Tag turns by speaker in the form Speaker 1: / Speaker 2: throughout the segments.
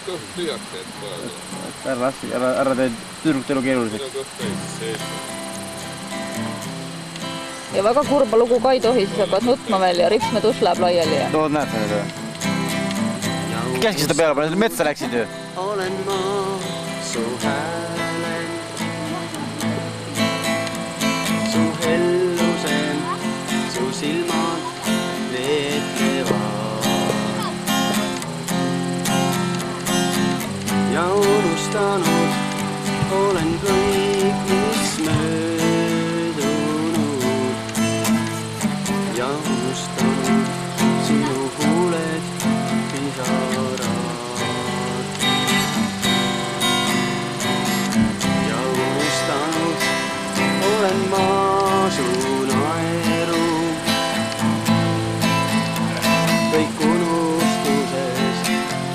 Speaker 1: kõht tühjaks teed praegu.
Speaker 2: Ära tee tüdrukt elu keeruliseks.
Speaker 1: Minu kõht käis sees.
Speaker 3: Ja väga kurba lugu ka ei tohi, siis hakkad nutma veel ja ripsmetus läheb laiali.
Speaker 2: Tood näed sa nüüd. Käski seda peale pane, metsa läksid ju.
Speaker 4: Olen ma su häälen, su hellusen, su silmad veetlevad. Ja unustanud olen kõik, mis möödunud. Ja unustanud sinu huuled pisarad. Ja unustanud olen ma su naeru. Kõik unustuses,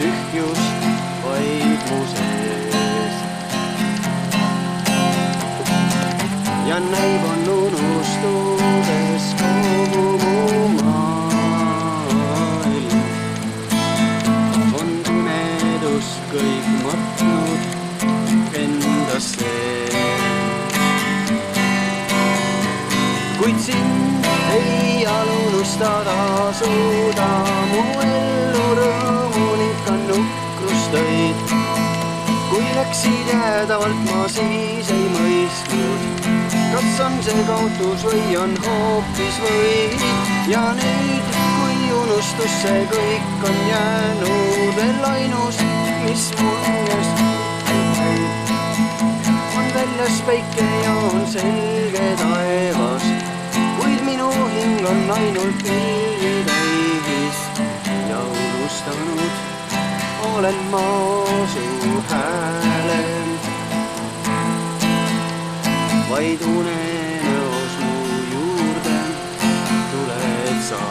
Speaker 4: tühjus vaid mu sees. Ja näib on unustuses kogu mu maailm. On pimedust kõik matnud endasse. Kuid sind ei unustada suuda, mu ellu rõõmun ikka nukrust tõid. Kui läksid jäädavalt ma siis ei mõistnud, kas on see kaotus või on hoopis võit. Ja nüüd, kui unustus see kõik on jäänud veel ainus, mis muljes on väljas päike ja on selge taevas, kuid minu hing on ainult pilvitäis. Ja unustanud olen ma su häälen, vaid unenäos mu juurde tuled sa.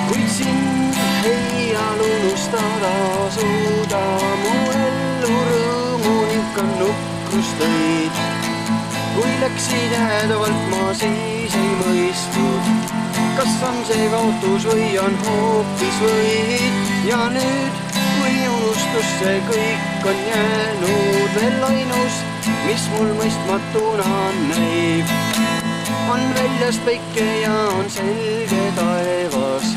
Speaker 4: Kuid sind ei unustada suuda, mu ellu rõõmun ikka nukrust tõid. Kui läksid jäädavalt ma siis ei mõistnud, kas on see kaotus või on hoopis võit. Ja nüüd, kui unustus see kõik on jäänud veel ainus, mis mul mõistmatuna näib. On väljas päike ja on selge taevas,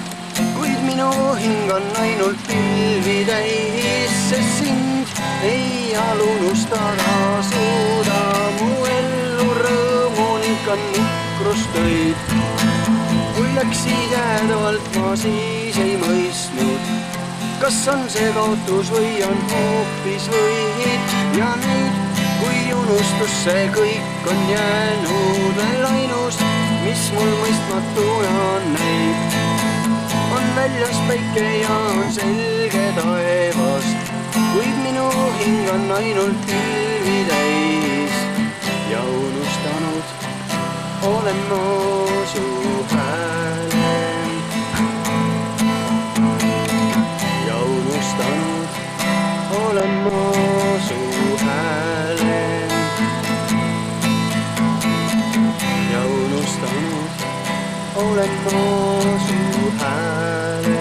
Speaker 4: kuid minu hing on ainult pilvitäis, sest sind ei unustada suuda, mu ellu rõõmun ikka nukrust tõid. Kui läksid jäädavalt ma siis ei mõistnud, kas on see kaotus või on hoopis võit. Ja nüüd, kui unustus see kõik on jäänud veel ainus, mis mul mõistmatuna näib. On väljas päike ja on selge taevas, kuid minu hing on ainult pilvitäis. Ja unustanud olen ma su häälen, ja unustanud olen ma su häälen, ja unustanud olen ma su häälen.